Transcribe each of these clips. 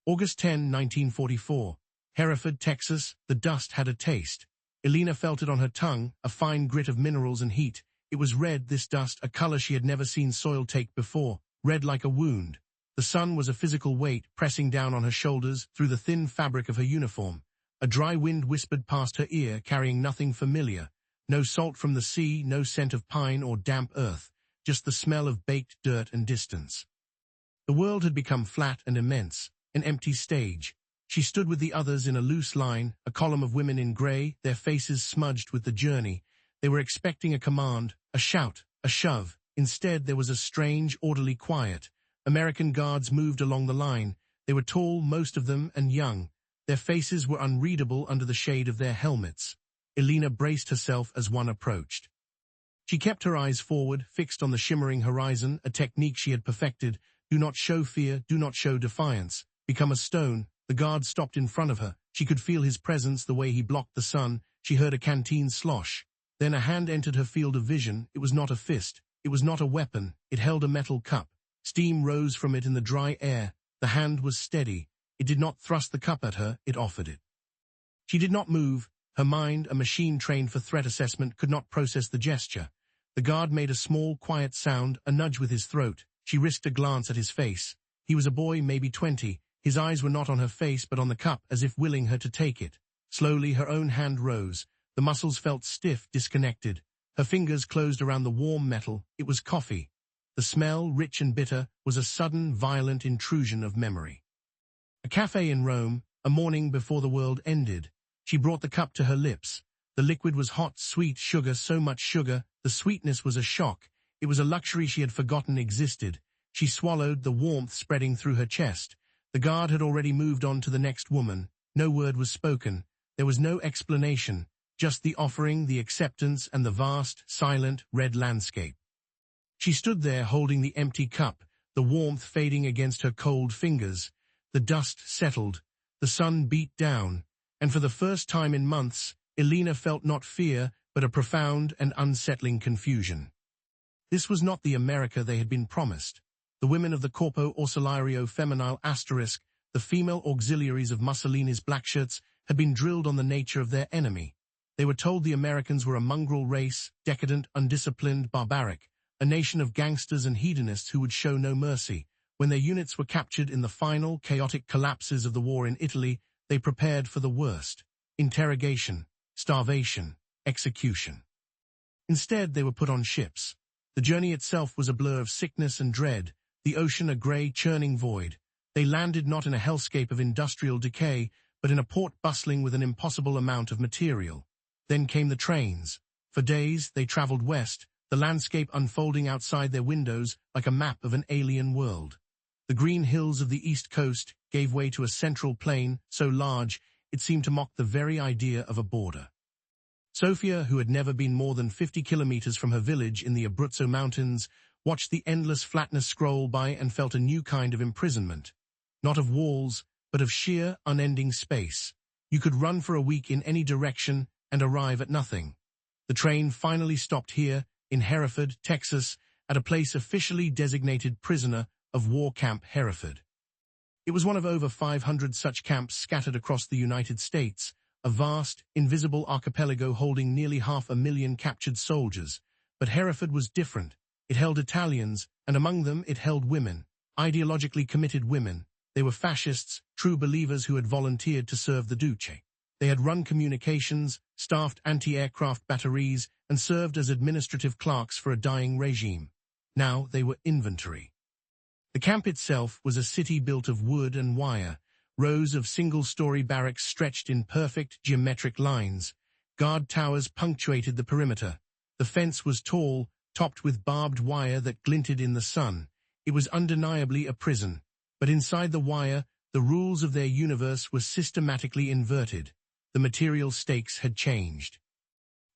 August 10, 1944. Hereford, Texas. The dust had a taste. Elena felt it on her tongue, a fine grit of minerals and heat. It was red, this dust, a color she had never seen soil take before, red like a wound. The sun was a physical weight, pressing down on her shoulders, through the thin fabric of her uniform. A dry wind whispered past her ear, carrying nothing familiar. No salt from the sea, no scent of pine or damp earth, just the smell of baked dirt and distance. The world had become flat and immense, an empty stage. She stood with the others in a loose line, a column of women in grey, their faces smudged with the journey. They were expecting a command, a shout, a shove. Instead, there was a strange, orderly quiet. American guards moved along the line. They were tall, most of them, and young. Their faces were unreadable under the shade of their helmets. Elena braced herself as one approached. She kept her eyes forward, fixed on the shimmering horizon, a technique she had perfected. Do not show fear, do not show defiance. Become a stone. The guard stopped in front of her. She could feel his presence, the way he blocked the sun. She heard a canteen slosh. Then a hand entered her field of vision. It was not a fist. It was not a weapon. It held a metal cup. Steam rose from it in the dry air. The hand was steady. It did not thrust the cup at her, it offered it. She did not move. Her mind, a machine trained for threat assessment, could not process the gesture. The guard made a small, quiet sound, a nudge with his throat. She risked a glance at his face. He was a boy, maybe 20. His eyes were not on her face but on the cup, as if willing her to take it. Slowly her own hand rose. The muscles felt stiff, disconnected. Her fingers closed around the warm metal. It was coffee. The smell, rich and bitter, was a sudden, violent intrusion of memory. A cafe in Rome, a morning before the world ended. She brought the cup to her lips. The liquid was hot, sweet, sugar, so much sugar. The sweetness was a shock. It was a luxury she had forgotten existed. She swallowed, the warmth spreading through her chest. The guard had already moved on to the next woman. No word was spoken. There was no explanation, just the offering, the acceptance, and the vast, silent, red landscape. She stood there holding the empty cup, the warmth fading against her cold fingers. The dust settled. The sun beat down. And for the first time in months, Elena felt not fear, but a profound and unsettling confusion. This was not the America they had been promised. The women of the Corpo Ausiliario Femminile *, the female auxiliaries of Mussolini's blackshirts, had been drilled on the nature of their enemy. They were told the Americans were a mongrel race, decadent, undisciplined, barbaric, a nation of gangsters and hedonists who would show no mercy. When their units were captured in the final, chaotic collapses of the war in Italy, they prepared for the worst: interrogation, starvation, execution. Instead, they were put on ships. The journey itself was a blur of sickness and dread, the ocean a grey, churning void. They landed not in a hellscape of industrial decay, but in a port bustling with an impossible amount of material. Then came the trains. For days, they traveled west, the landscape unfolding outside their windows like a map of an alien world. The green hills of the east coast gave way to a central plain, so large it seemed to mock the very idea of a border. Sofia, who had never been more than 50 kilometers from her village in the Abruzzo Mountains, watched the endless flatness scroll by and felt a new kind of imprisonment. Not of walls, but of sheer, unending space. You could run for a week in any direction and arrive at nothing. The train finally stopped here, in Hereford, Texas, at a place officially designated prisoner of war camp Hereford. It was one of over 500 such camps scattered across the United States, a vast, invisible archipelago holding nearly 500,000 captured soldiers. But Hereford was different. It held Italians, and among them it held women, ideologically committed women. They were fascists, true believers who had volunteered to serve the Duce. They had run communications, staffed anti-aircraft batteries, and served as administrative clerks for a dying regime. Now they were inventory. The camp itself was a city built of wood and wire. Rows of single-story barracks stretched in perfect geometric lines. Guard towers punctuated the perimeter. The fence was tall, topped with barbed wire that glinted in the sun. It was undeniably a prison. But inside the wire, the rules of their universe were systematically inverted. The material stakes had changed.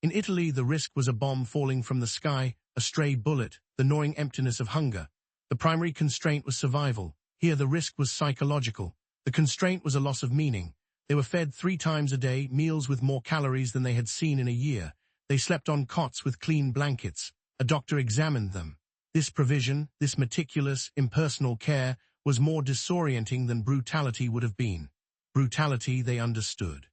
In Italy, the risk was a bomb falling from the sky, a stray bullet, the gnawing emptiness of hunger. The primary constraint was survival. Here the risk was psychological. The constraint was a loss of meaning. They were fed 3 times a day, meals with more calories than they had seen in a year. They slept on cots with clean blankets. A doctor examined them. This provision, this meticulous, impersonal care, was more disorienting than brutality would have been. Brutality they understood.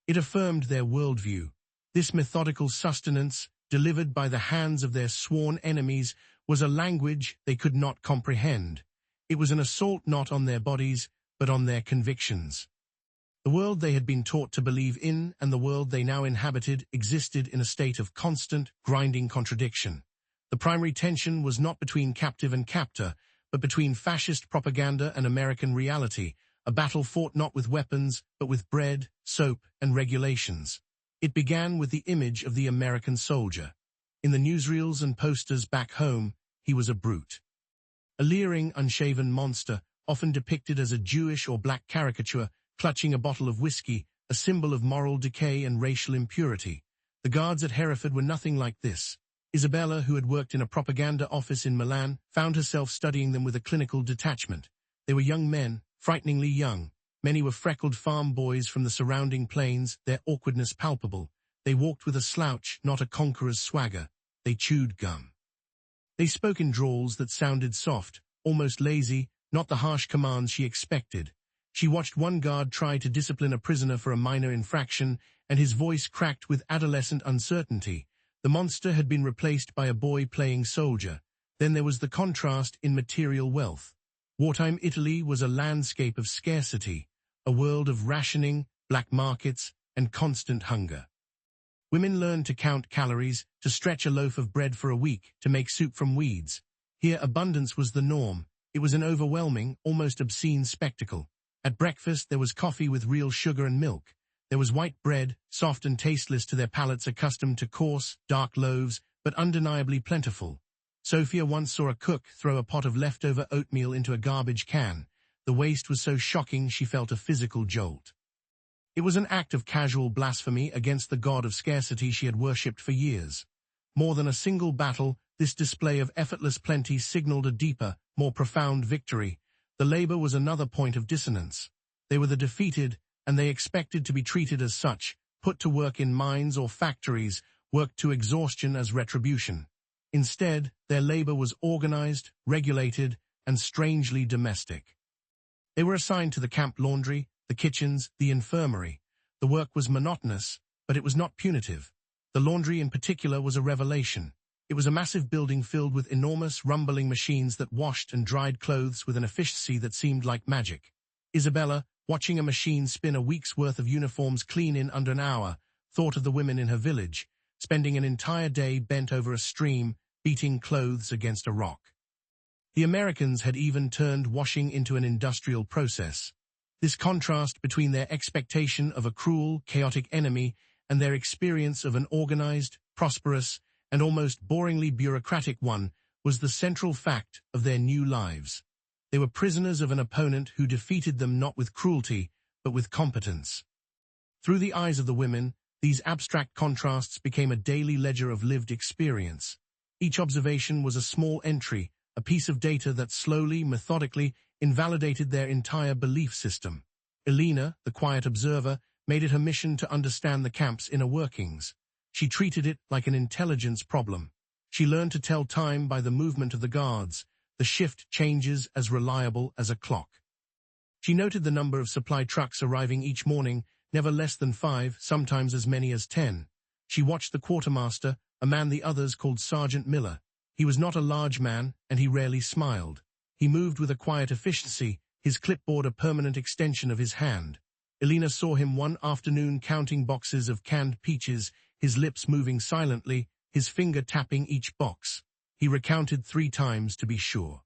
It affirmed their worldview. This methodical sustenance, delivered by the hands of their sworn enemies, was a language they could not comprehend. It was an assault not on their bodies, but on their convictions. The world they had been taught to believe in and the world they now inhabited existed in a state of constant, grinding contradiction. The primary tension was not between captive and captor, but between fascist propaganda and American reality, a battle fought not with weapons, but with bread, soap, and regulations. It began with the image of the American soldier. In the newsreels and posters back home, he was a brute. A leering, unshaven monster, often depicted as a Jewish or black caricature, clutching a bottle of whiskey, a symbol of moral decay and racial impurity. The guards at Hereford were nothing like this. Isabella, who had worked in a propaganda office in Milan, found herself studying them with a clinical detachment. They were young men, frighteningly young. Many were freckled farm boys from the surrounding plains, their awkwardness palpable. They walked with a slouch, not a conqueror's swagger. They chewed gum. They spoke in drawls that sounded soft, almost lazy, not the harsh commands she expected. She watched one guard try to discipline a prisoner for a minor infraction, and his voice cracked with adolescent uncertainty. The monster had been replaced by a boy playing soldier. Then there was the contrast in material wealth. Wartime Italy was a landscape of scarcity, a world of rationing, black markets, and constant hunger. Women learned to count calories, to stretch a loaf of bread for a week, to make soup from weeds. Here abundance was the norm. It was an overwhelming, almost obscene spectacle. At breakfast there was coffee with real sugar and milk. There was white bread, soft and tasteless to their palates accustomed to coarse, dark loaves, but undeniably plentiful. Sophia once saw a cook throw a pot of leftover oatmeal into a garbage can. The waste was so shocking she felt a physical jolt. It was an act of casual blasphemy against the god of scarcity she had worshipped for years. More than a single battle, this display of effortless plenty signaled a deeper, more profound victory. The labor was another point of dissonance. They were the defeated, and they expected to be treated as such, put to work in mines or factories, worked to exhaustion as retribution. Instead, their labor was organized, regulated, and strangely domestic. They were assigned to the camp laundry, the kitchens, the infirmary. The work was monotonous, but it was not punitive. The laundry in particular was a revelation. It was a massive building filled with enormous, rumbling machines that washed and dried clothes with an efficiency that seemed like magic. Isabella, watching a machine spin a week's worth of uniforms clean in under an hour, thought of the women in her village, spending an entire day bent over a stream, beating clothes against a rock. The Americans had even turned washing into an industrial process. This contrast between their expectation of a cruel, chaotic enemy and their experience of an organized, prosperous, and almost boringly bureaucratic one was the central fact of their new lives. They were prisoners of an opponent who defeated them not with cruelty, but with competence. Through the eyes of the women, these abstract contrasts became a daily ledger of lived experience. Each observation was a small entry, a piece of data that slowly, methodically, invalidated their entire belief system. Elena, the quiet observer, made it her mission to understand the camp's inner workings. She treated it like an intelligence problem. She learned to tell time by the movement of the guards, the shift changes as reliable as a clock. She noted the number of supply trucks arriving each morning, never less than 5, sometimes as many as 10. She watched the quartermaster, a man the others called Sergeant Miller. He was not a large man, and he rarely smiled. He moved with a quiet efficiency, his clipboard a permanent extension of his hand. Elena saw him one afternoon counting boxes of canned peaches, his lips moving silently, his finger tapping each box. He recounted 3 times to be sure.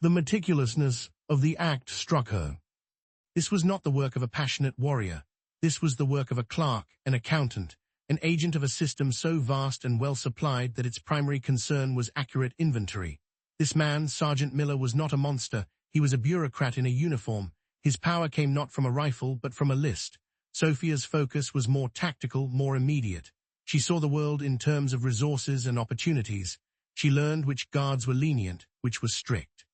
The meticulousness of the act struck her. This was not the work of a passionate warrior. This was the work of a clerk, an accountant, an agent of a system so vast and well supplied that its primary concern was accurate inventory. This man, Sergeant Miller, was not a monster. He was a bureaucrat in a uniform. His power came not from a rifle, but from a list. Sophia's focus was more tactical, more immediate. She saw the world in terms of resources and opportunities. She learned which guards were lenient, which were strict.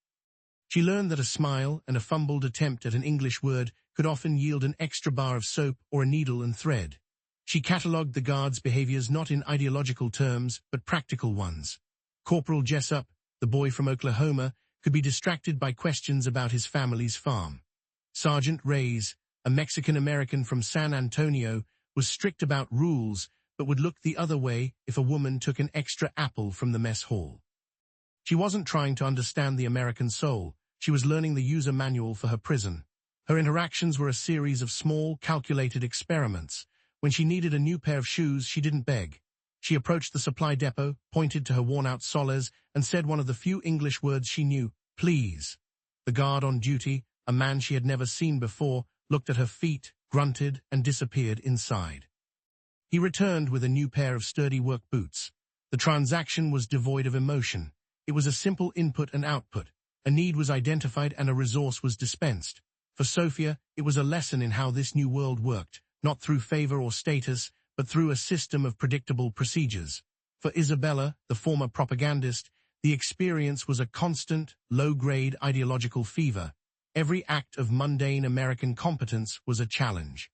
She learned that a smile and a fumbled attempt at an English word could often yield an extra bar of soap or a needle and thread. She catalogued the guards' behaviors not in ideological terms, but practical ones. Corporal Jessup, the boy from Oklahoma, could be distracted by questions about his family's farm. Sergeant Reyes, a Mexican-American from San Antonio, was strict about rules, but would look the other way if a woman took an extra apple from the mess hall. She wasn't trying to understand the American soul, she was learning the user manual for her prison. Her interactions were a series of small, calculated experiments. When she needed a new pair of shoes, she didn't beg. She approached the supply depot, pointed to her worn-out soles, and said one of the few English words she knew, "Please." The guard on duty, a man she had never seen before, looked at her feet, grunted, and disappeared inside. He returned with a new pair of sturdy work boots. The transaction was devoid of emotion. It was a simple input and output. A need was identified and a resource was dispensed. For Sophia, it was a lesson in how this new world worked, not through favor or status, but through a system of predictable procedures. For Isabella, the former propagandist, the experience was a constant, low-grade ideological fever. Every act of mundane American competence was a challenge.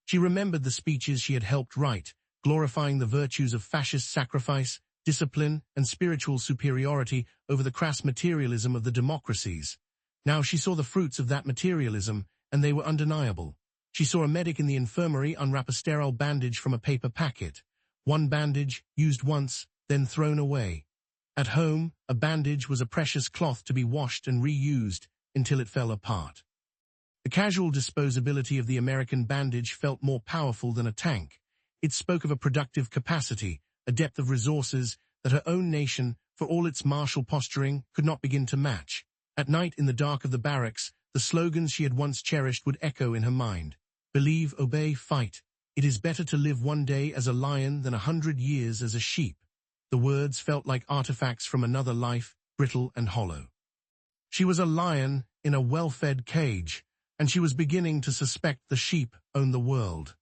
She remembered the speeches she had helped write, glorifying the virtues of fascist sacrifice, discipline, and spiritual superiority over the crass materialism of the democracies. Now she saw the fruits of that materialism, and they were undeniable. She saw a medic in the infirmary unwrap a sterile bandage from a paper packet. One bandage, used once, then thrown away. At home, a bandage was a precious cloth to be washed and reused until it fell apart. The casual disposability of the American bandage felt more powerful than a tank. It spoke of a productive capacity, a depth of resources that her own nation, for all its martial posturing, could not begin to match. At night in the dark of the barracks, the slogans she had once cherished would echo in her mind. Believe, obey, fight. It is better to live one day as a lion than 100 years as a sheep. The words felt like artifacts from another life, brittle and hollow. She was a lion in a well-fed cage, and she was beginning to suspect the sheep owned the world.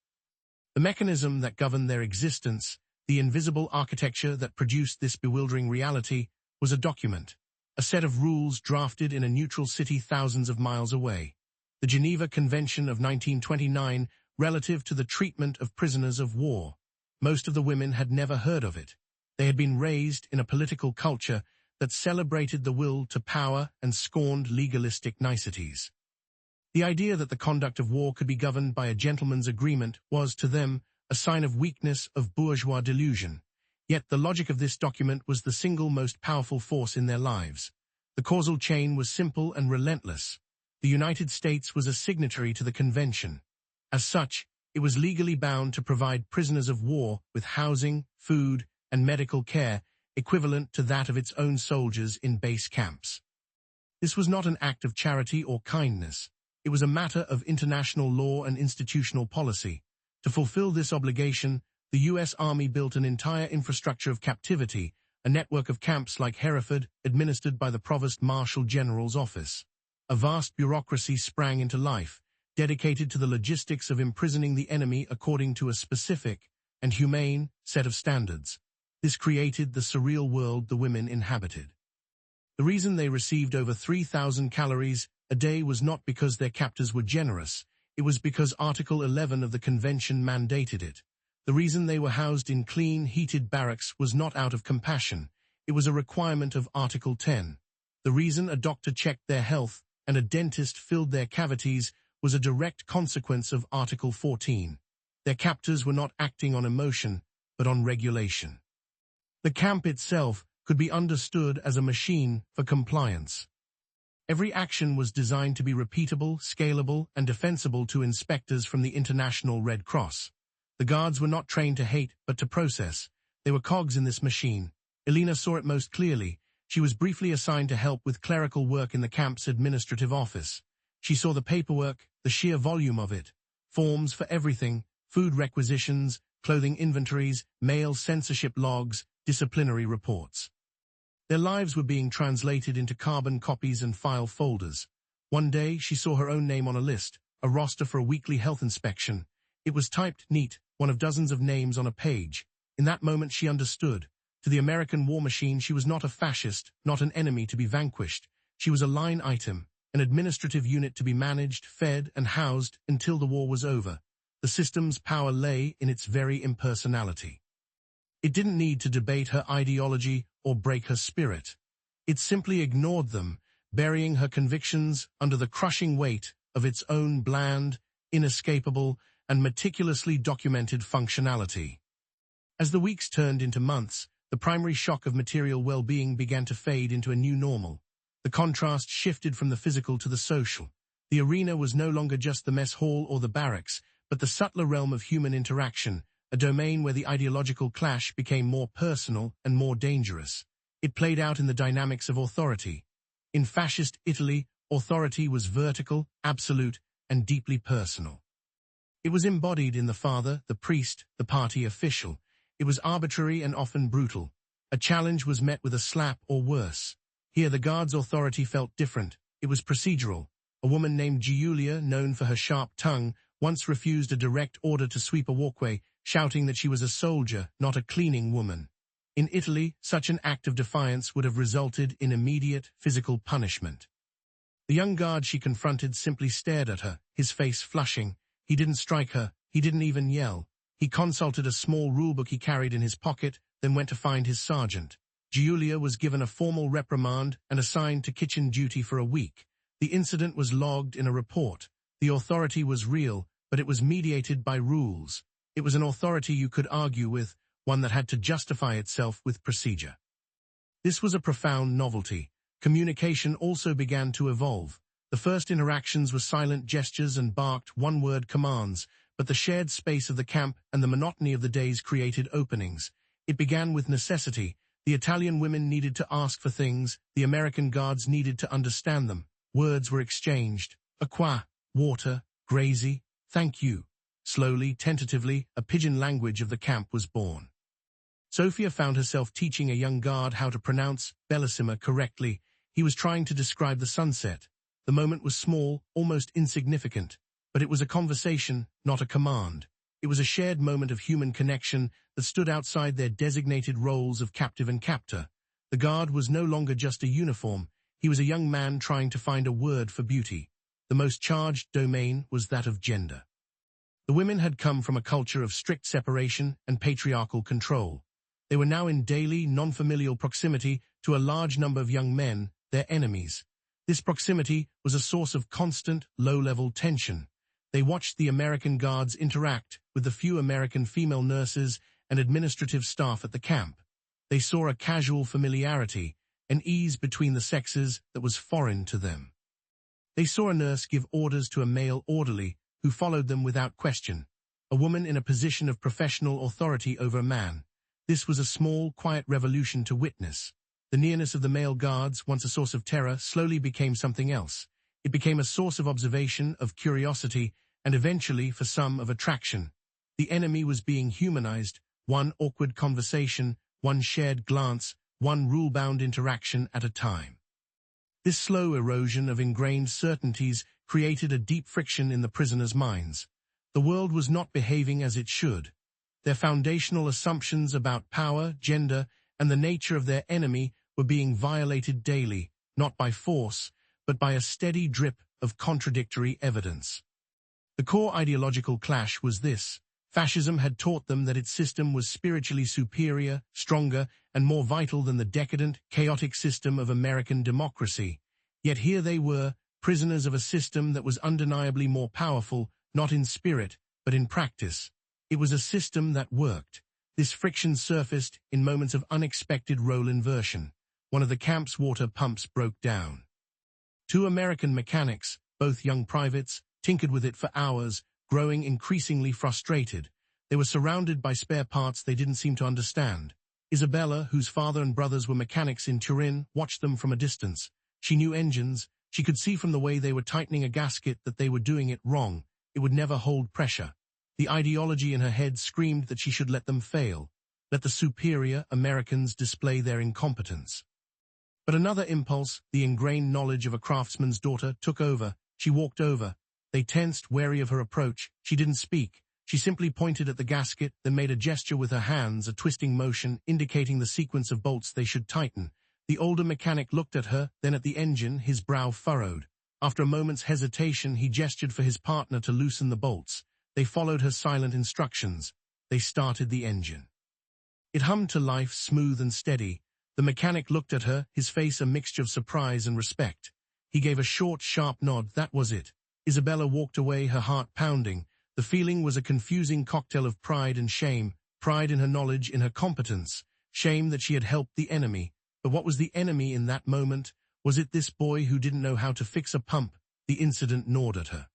The mechanism that governed their existence, the invisible architecture that produced this bewildering reality, was a document, a set of rules drafted in a neutral city thousands of miles away. The Geneva Convention of 1929 relative to the treatment of prisoners of war. Most of the women had never heard of it. They had been raised in a political culture that celebrated the will to power and scorned legalistic niceties. The idea that the conduct of war could be governed by a gentleman's agreement was, to them, a sign of weakness, of bourgeois delusion. Yet the logic of this document was the single most powerful force in their lives. The causal chain was simple and relentless. The United States was a signatory to the convention. As such, it was legally bound to provide prisoners of war with housing, food, and medical care equivalent to that of its own soldiers in base camps. This was not an act of charity or kindness. It was a matter of international law and institutional policy. To fulfill this obligation, the U.S. Army built an entire infrastructure of captivity, a network of camps like Hereford, administered by the Provost Marshal General's office. A vast bureaucracy sprang into life, dedicated to the logistics of imprisoning the enemy according to a specific and humane set of standards. This created the surreal world the women inhabited. The reason they received over 3,000 calories a day was not because their captors were generous, it was because Article 11 of the Convention mandated it. The reason they were housed in clean, heated barracks was not out of compassion, it was a requirement of Article 10. The reason a doctor checked their health and a dentist filled their cavities was a direct consequence of Article 14. Their captors were not acting on emotion, but on regulation. The camp itself could be understood as a machine for compliance. Every action was designed to be repeatable, scalable, and defensible to inspectors from the International Red Cross. The guards were not trained to hate, but to process. They were cogs in this machine. Elena saw it most clearly. She was briefly assigned to help with clerical work in the camp's administrative office. She saw the paperwork, the sheer volume of it. Forms for everything, food requisitions, clothing inventories, mail censorship logs, disciplinary reports. Their lives were being translated into carbon copies and file folders. One day, she saw her own name on a list, a roster for a weekly health inspection. It was typed neat, one of dozens of names on a page. In that moment, she understood. To the American war machine, she was not a fascist, not an enemy to be vanquished. She was a line item, an administrative unit to be managed, fed, and housed until the war was over. The system's power lay in its very impersonality. It didn't need to debate her ideology or break her spirit. It simply ignored them, burying her convictions under the crushing weight of its own bland, inescapable, and meticulously documented functionality. As the weeks turned into months, the primary shock of material well-being began to fade into a new normal. The contrast shifted from the physical to the social. The arena was no longer just the mess hall or the barracks, but the subtler realm of human interaction, a domain where the ideological clash became more personal and more dangerous. It played out in the dynamics of authority. In fascist Italy, authority was vertical, absolute, and deeply personal. It was embodied in the father, the priest, the party official. It was arbitrary and often brutal. A challenge was met with a slap or worse. Here the guard's authority felt different. It was procedural. A woman named Giulia, known for her sharp tongue, once refused a direct order to sweep a walkway, shouting that she was a soldier, not a cleaning woman. In Italy, such an act of defiance would have resulted in immediate physical punishment. The young guard she confronted simply stared at her, his face flushing. He didn't strike her. He didn't even yell. He consulted a small rulebook he carried in his pocket, then went to find his sergeant. Giulia was given a formal reprimand and assigned to kitchen duty for a week. The incident was logged in a report. The authority was real, but it was mediated by rules. It was an authority you could argue with, one that had to justify itself with procedure. This was a profound novelty. Communication also began to evolve. The first interactions were silent gestures and barked one-word commands, but the shared space of the camp and the monotony of the days created openings. It began with necessity. The Italian women needed to ask for things, the American guards needed to understand them. Words were exchanged. Acqua, water, grazie, thank you. Slowly, tentatively, a pidgin language of the camp was born. Sophia found herself teaching a young guard how to pronounce bellissima correctly. He was trying to describe the sunset. The moment was small, almost insignificant, but it was a conversation, not a command. It was a shared moment of human connection that stood outside their designated roles of captive and captor. The guard was no longer just a uniform. He was a young man trying to find a word for beauty. The most charged domain was that of gender. The women had come from a culture of strict separation and patriarchal control. They were now in daily, non-familial proximity to a large number of young men, their enemies. This proximity was a source of constant, low-level tension. They watched the American guards interact with the few American female nurses and administrative staff at the camp. They saw a casual familiarity, an ease between the sexes that was foreign to them. They saw a nurse give orders to a male orderly who followed them without question, a woman in a position of professional authority over a man. This was a small, quiet revolution to witness. The nearness of the male guards, once a source of terror, slowly became something else. It became a source of observation, of curiosity, and eventually, for some, of attraction. The enemy was being humanized, one awkward conversation, one shared glance, one rule-bound interaction at a time. This slow erosion of ingrained certainties created a deep friction in the prisoners' minds. The world was not behaving as it should. Their foundational assumptions about power, gender, and the nature of their enemy were being violated daily, not by force, but by a steady drip of contradictory evidence. The core ideological clash was this. Fascism had taught them that its system was spiritually superior, stronger, and more vital than the decadent, chaotic system of American democracy. Yet here they were, prisoners of a system that was undeniably more powerful, not in spirit, but in practice. It was a system that worked. This friction surfaced in moments of unexpected role inversion. One of the camp's water pumps broke down. Two American mechanics, both young privates, tinkered with it for hours, growing increasingly frustrated. They were surrounded by spare parts they didn't seem to understand. Isabella, whose father and brothers were mechanics in Turin, watched them from a distance. She knew engines. She could see from the way they were tightening a gasket that they were doing it wrong. It would never hold pressure. The ideology in her head screamed that she should let them fail. Let the superior Americans display their incompetence. But another impulse, the ingrained knowledge of a craftsman's daughter, took over. She walked over. They tensed, wary of her approach. She didn't speak. She simply pointed at the gasket, then made a gesture with her hands, a twisting motion, indicating the sequence of bolts they should tighten. The older mechanic looked at her, then at the engine, his brow furrowed. After a moment's hesitation, he gestured for his partner to loosen the bolts. They followed her silent instructions. They started the engine. It hummed to life, smooth and steady. The mechanic looked at her, his face a mixture of surprise and respect. He gave a short, sharp nod. That was it. Isabella walked away, her heart pounding. The feeling was a confusing cocktail of pride and shame, pride in her knowledge, in her competence, shame that she had helped the enemy. But what was the enemy in that moment? Was it this boy who didn't know how to fix a pump? The incident gnawed at her.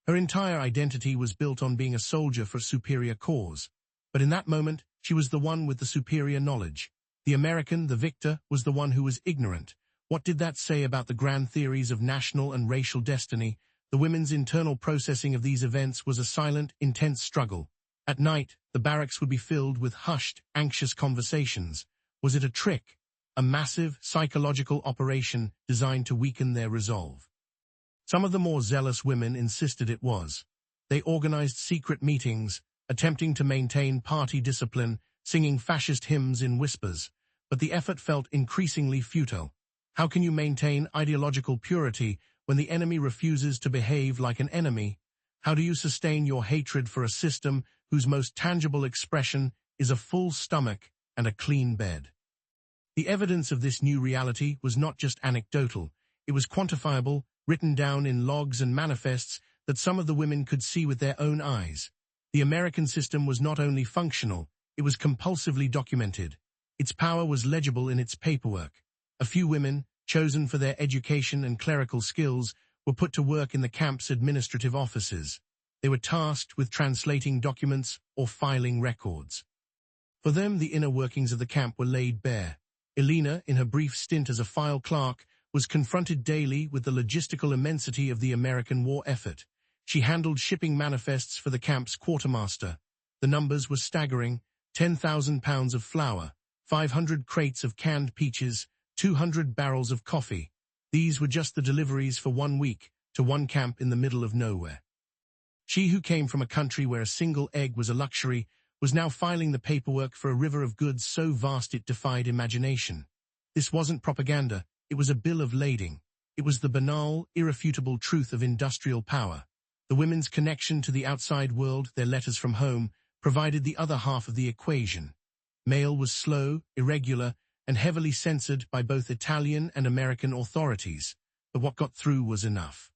Her entire identity was built on being a soldier for a superior cause. But in that moment, she was the one with the superior knowledge. The American, the victor, was the one who was ignorant. What did that say about the grand theories of national and racial destiny? The women's internal processing of these events was a silent, intense struggle. At night, the barracks would be filled with hushed, anxious conversations. Was it a trick? A massive, psychological operation designed to weaken their resolve? Some of the more zealous women insisted it was. They organized secret meetings, attempting to maintain party discipline, singing fascist hymns in whispers. But the effort felt increasingly futile. How can you maintain ideological purity when the enemy refuses to behave like an enemy? How do you sustain your hatred for a system whose most tangible expression is a full stomach and a clean bed? The evidence of this new reality was not just anecdotal. It was quantifiable, written down in logs and manifests that some of the women could see with their own eyes. The American system was not only functional, it was compulsively documented. Its power was legible in its paperwork. A few women, chosen for their education and clerical skills, were put to work in the camp's administrative offices. They were tasked with translating documents or filing records. For them, the inner workings of the camp were laid bare. Elena, in her brief stint as a file clerk, was confronted daily with the logistical immensity of the American war effort. She handled shipping manifests for the camp's quartermaster. The numbers were staggering: 10,000 pounds of flour, 500 crates of canned peaches, 200 barrels of coffee. These were just the deliveries for 1 week, to one camp in the middle of nowhere. She, who came from a country where a single egg was a luxury, was now filing the paperwork for a river of goods so vast it defied imagination. This wasn't propaganda, it was a bill of lading. It was the banal, irrefutable truth of industrial power. The women's connection to the outside world, their letters from home, provided the other half of the equation. Mail was slow, irregular, and heavily censored by both Italian and American authorities, but what got through was enough.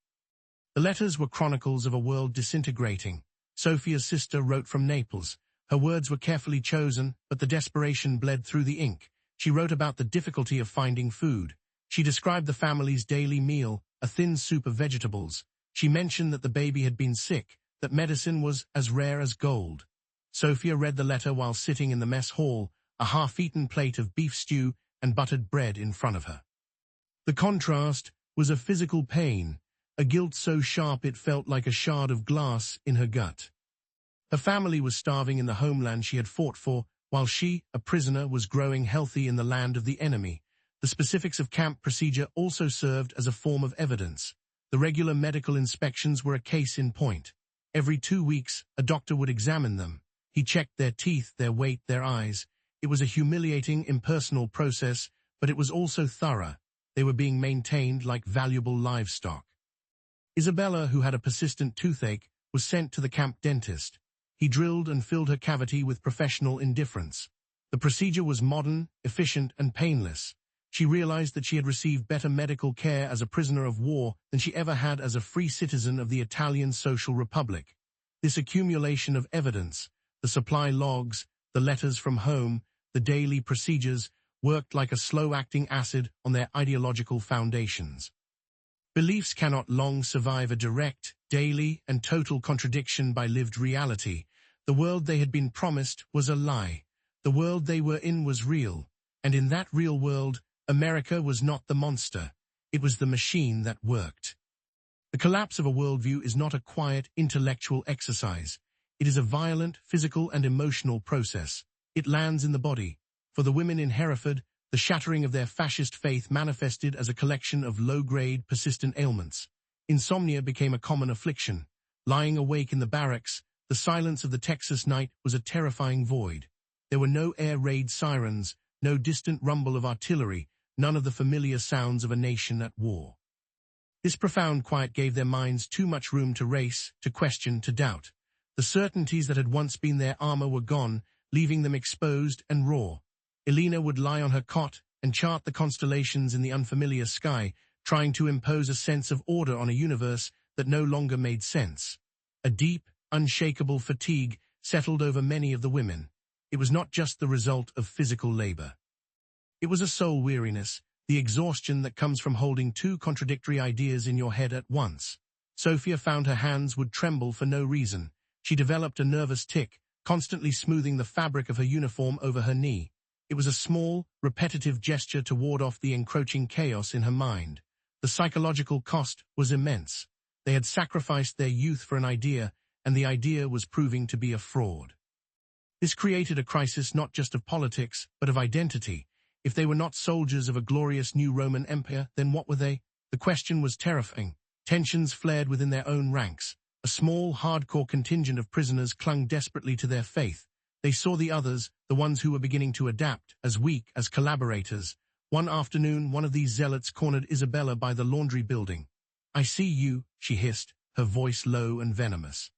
The letters were chronicles of a world disintegrating. Sophia's sister wrote from Naples. Her words were carefully chosen, but the desperation bled through the ink. She wrote about the difficulty of finding food. She described the family's daily meal, a thin soup of vegetables. She mentioned that the baby had been sick, that medicine was as rare as gold. Sophia read the letter while sitting in the mess hall, a half-eaten plate of beef stew and buttered bread in front of her. The contrast was a physical pain, a guilt so sharp it felt like a shard of glass in her gut. Her family was starving in the homeland she had fought for, while she, a prisoner, was growing healthy in the land of the enemy. The specifics of camp procedure also served as a form of evidence. The regular medical inspections were a case in point. Every 2 weeks, a doctor would examine them. He checked their teeth, their weight, their eyes. It was a humiliating, impersonal process, but it was also thorough. They were being maintained like valuable livestock. Isabella, who had a persistent toothache, was sent to the camp dentist. He drilled and filled her cavity with professional indifference. The procedure was modern, efficient, and painless. She realized that she had received better medical care as a prisoner of war than she ever had as a free citizen of the Italian Social Republic. This accumulation of evidence, the supply logs, the letters from home, the daily procedures, worked like a slow-acting acid on their ideological foundations. Beliefs cannot long survive a direct, daily, and total contradiction by lived reality. The world they had been promised was a lie. The world they were in was real, and in that real world, America was not the monster. It was the machine that worked. The collapse of a worldview is not a quiet, intellectual exercise. It is a violent, physical, and emotional process. It lands in the body. For the women in Hereford, the shattering of their fascist faith manifested as a collection of low-grade, persistent ailments. Insomnia became a common affliction. Lying awake in the barracks, the silence of the Texas night was a terrifying void. There were no air raid sirens, no distant rumble of artillery, none of the familiar sounds of a nation at war. This profound quiet gave their minds too much room to race, to question, to doubt. The certainties that had once been their armor were gone, leaving them exposed and raw. Elena would lie on her cot and chart the constellations in the unfamiliar sky, trying to impose a sense of order on a universe that no longer made sense. A deep, unshakable fatigue settled over many of the women. It was not just the result of physical labor. It was a soul weariness, the exhaustion that comes from holding two contradictory ideas in your head at once. Sophia found her hands would tremble for no reason. She developed a nervous tic, constantly smoothing the fabric of her uniform over her knee. It was a small, repetitive gesture to ward off the encroaching chaos in her mind. The psychological cost was immense. They had sacrificed their youth for an idea, and the idea was proving to be a fraud. This created a crisis not just of politics, but of identity. If they were not soldiers of a glorious new Roman Empire, then what were they? The question was terrifying. Tensions flared within their own ranks. A small, hardcore contingent of prisoners clung desperately to their faith. They saw the others, the ones who were beginning to adapt, as weak as collaborators. One afternoon, one of these zealots cornered Isabella by the laundry building. "I see you," she hissed, her voice low and venomous.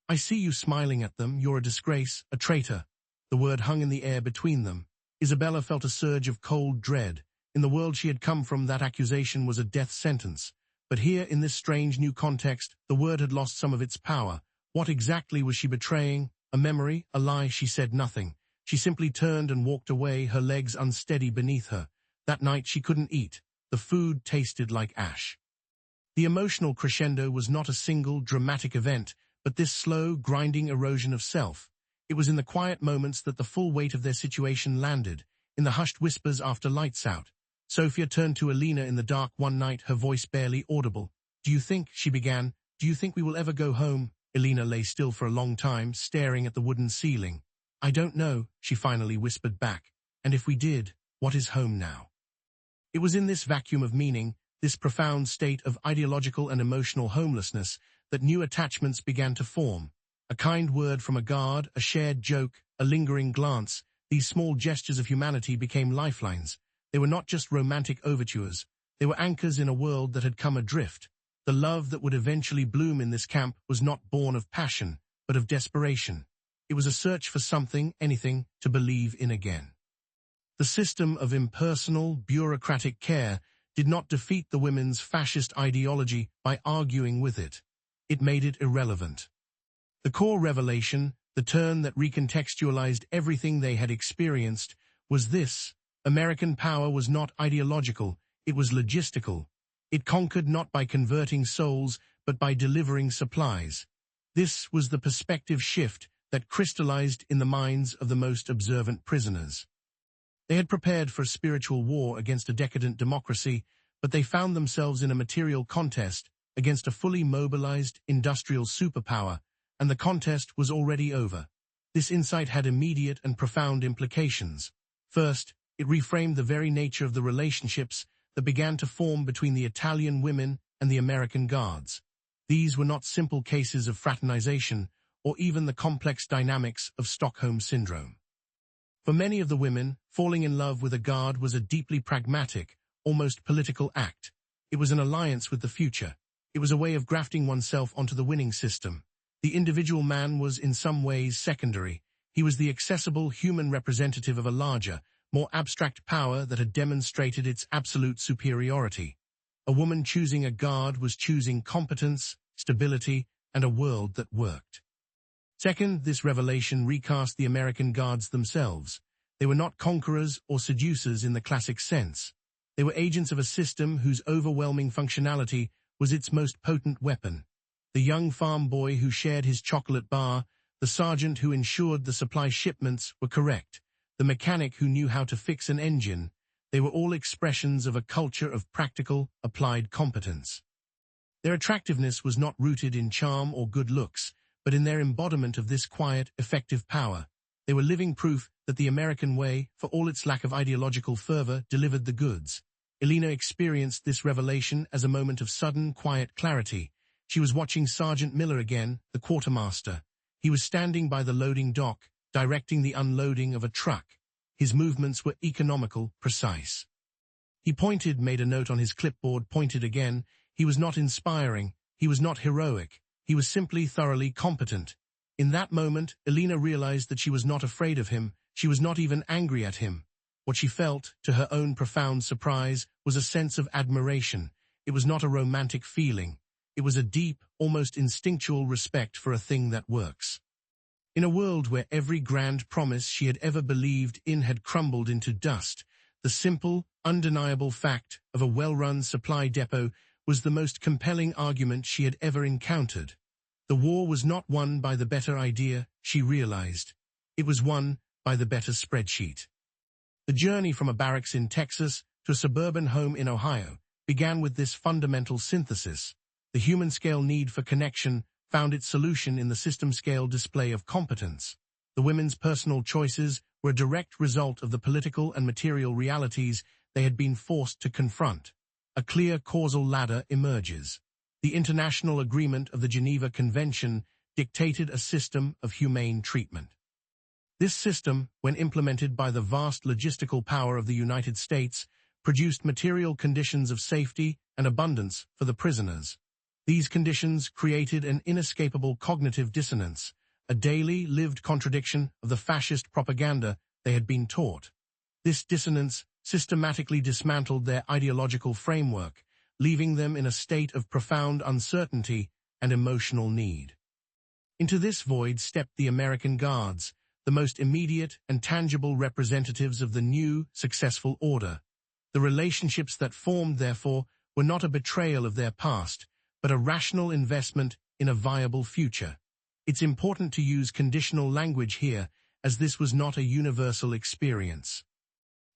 "I see you smiling at them. You're a disgrace, a traitor." The word hung in the air between them. Isabella felt a surge of cold dread. In the world she had come from, that accusation was a death sentence. But here, in this strange new context, the word had lost some of its power. What exactly was she betraying? A memory? A lie? She said nothing. She simply turned and walked away, her legs unsteady beneath her. That night she couldn't eat. The food tasted like ash. The emotional crescendo was not a single, dramatic event, but this slow, grinding erosion of self. It was in the quiet moments that the full weight of their situation landed, in the hushed whispers after lights out. Sophia turned to Elena in the dark one night, her voice barely audible. "Do you think," she began, "do you think we will ever go home?" Elena lay still for a long time, staring at the wooden ceiling. "I don't know," she finally whispered back. "And if we did, what is home now?" It was in this vacuum of meaning, this profound state of ideological and emotional homelessness, that new attachments began to form. A kind word from a guard, a shared joke, a lingering glance, these small gestures of humanity became lifelines. They were not just romantic overtures. They were anchors in a world that had come adrift. The love that would eventually bloom in this camp was not born of passion, but of desperation. It was a search for something, anything, to believe in again. The system of impersonal, bureaucratic care did not defeat the women's fascist ideology by arguing with it. It made it irrelevant. The core revelation, the turn that recontextualized everything they had experienced, was this: American power was not ideological, it was logistical. It conquered not by converting souls, but by delivering supplies. This was the perspective shift that crystallized in the minds of the most observant prisoners. They had prepared for a spiritual war against a decadent democracy, but they found themselves in a material contest against a fully mobilized industrial superpower, and the contest was already over. This insight had immediate and profound implications. First, it reframed the very nature of the relationships that began to form between the Italian women and the American guards. These were not simple cases of fraternization, or even the complex dynamics of Stockholm Syndrome. For many of the women, falling in love with a guard was a deeply pragmatic, almost political act. It was an alliance with the future. It was a way of grafting oneself onto the winning system. The individual man was in some ways secondary. He was the accessible human representative of a larger, more abstract power that had demonstrated its absolute superiority. A woman choosing a guard was choosing competence, stability, and a world that worked. Second, this revelation recast the American guards themselves. They were not conquerors or seducers in the classic sense. They were agents of a system whose overwhelming functionality was its most potent weapon. The young farm boy who shared his chocolate bar, the sergeant who ensured the supply shipments were correct, the mechanic who knew how to fix an engine, they were all expressions of a culture of practical, applied competence. Their attractiveness was not rooted in charm or good looks, but in their embodiment of this quiet, effective power. They were living proof that the American way, for all its lack of ideological fervor, delivered the goods. Elena experienced this revelation as a moment of sudden, quiet clarity. She was watching Sergeant Miller again, the quartermaster. He was standing by the loading dock, directing the unloading of a truck. His movements were economical, precise. He pointed, made a note on his clipboard, pointed again. He was not inspiring. He was not heroic. He was simply thoroughly competent. In that moment, Elena realized that she was not afraid of him. She was not even angry at him. What she felt, to her own profound surprise, was a sense of admiration. It was not a romantic feeling. It was a deep, almost instinctual respect for a thing that works. In a world where every grand promise she had ever believed in had crumbled into dust, the simple, undeniable fact of a well-run supply depot was the most compelling argument she had ever encountered. The war was not won by the better idea, she realized. It was won by the better spreadsheet. The journey from a barracks in Texas to a suburban home in Ohio began with this fundamental synthesis. The human-scale need for connection found its solution in the system-scale display of competence. The women's personal choices were a direct result of the political and material realities they had been forced to confront. A clear causal ladder emerges. The international agreement of the Geneva Convention dictated a system of humane treatment. This system, when implemented by the vast logistical power of the United States, produced material conditions of safety and abundance for the prisoners. These conditions created an inescapable cognitive dissonance, a daily lived contradiction of the fascist propaganda they had been taught. This dissonance systematically dismantled their ideological framework, leaving them in a state of profound uncertainty and emotional need. Into this void stepped the American Guards, the most immediate and tangible representatives of the new, successful order. The relationships that formed, therefore, were not a betrayal of their past, but a rational investment in a viable future. It's important to use conditional language here, as this was not a universal experience.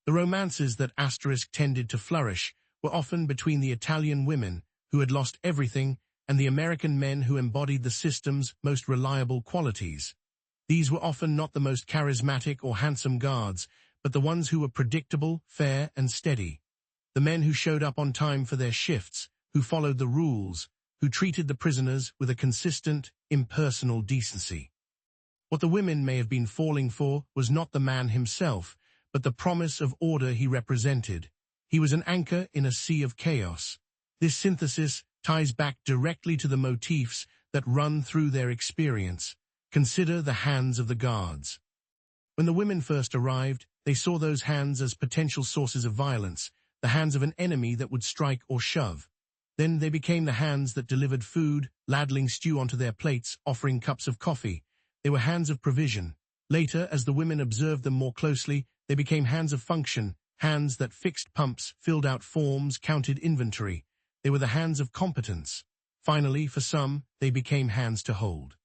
The romances that * tended to flourish were often between the Italian women, who had lost everything, and the American men who embodied the system's most reliable qualities. These were often not the most charismatic or handsome guards, but the ones who were predictable, fair, and steady. The men who showed up on time for their shifts, who followed the rules, who treated the prisoners with a consistent, impersonal decency. What the women may have been falling for was not the man himself, but the promise of order he represented. He was an anchor in a sea of chaos. This synthesis ties back directly to the motifs that run through their experience. Consider the hands of the guards. When the women first arrived, they saw those hands as potential sources of violence, the hands of an enemy that would strike or shove. Then they became the hands that delivered food, ladling stew onto their plates, offering cups of coffee. They were hands of provision. Later, as the women observed them more closely, they became hands of function, hands that fixed pumps, filled out forms, counted inventory. They were the hands of competence. Finally, for some, they became hands to hold.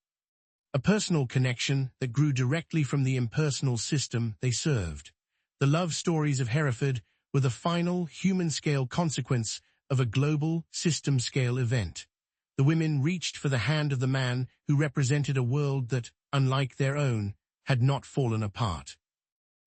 A personal connection that grew directly from the impersonal system they served. The love stories of Hereford were the final human-scale consequence of a global, system-scale event. The women reached for the hand of the man who represented a world that, unlike their own, had not fallen apart.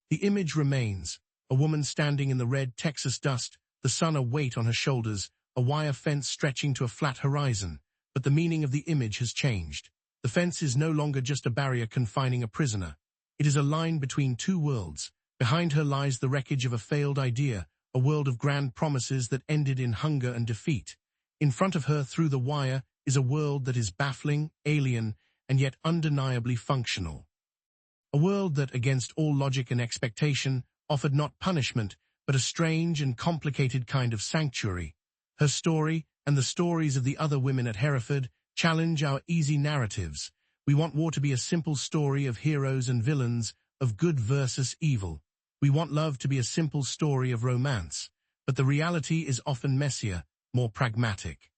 The image remains, a woman standing in the red Texas dust, the sun a weight on her shoulders, a wire fence stretching to a flat horizon, but the meaning of the image has changed. The fence is no longer just a barrier confining a prisoner. It is a line between two worlds. Behind her lies the wreckage of a failed idea, a world of grand promises that ended in hunger and defeat. In front of her, through the wire, is a world that is baffling, alien, and yet undeniably functional. A world that, against all logic and expectation, offered not punishment, but a strange and complicated kind of sanctuary. Her story, and the stories of the other women at Hereford, challenge our easy narratives. We want war to be a simple story of heroes and villains, of good versus evil. We want love to be a simple story of romance. But the reality is often messier, more pragmatic.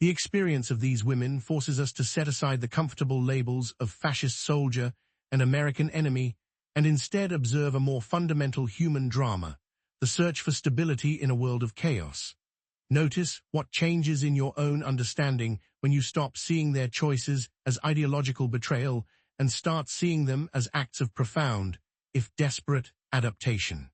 The experience of these women forces us to set aside the comfortable labels of fascist soldier and American enemy, and instead observe a more fundamental human drama, the search for stability in a world of chaos. Notice what changes in your own understanding when you stop seeing their choices as ideological betrayal and start seeing them as acts of profound, if desperate, adaptation.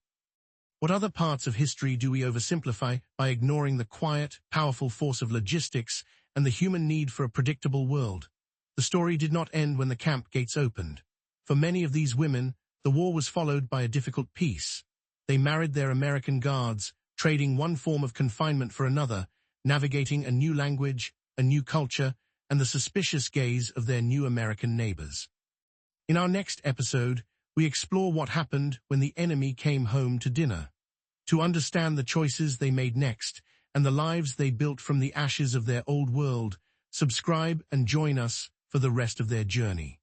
What other parts of history do we oversimplify by ignoring the quiet, powerful force of logistics and the human need for a predictable world? The story did not end when the camp gates opened. For many of these women, the war was followed by a difficult peace. They married their American guards, trading one form of confinement for another, navigating a new language, a new culture, and the suspicious gaze of their new American neighbors. In our next episode, we explore what happened when the enemy came home to dinner. To understand the choices they made next and the lives they built from the ashes of their old world, subscribe and join us for the rest of their journey.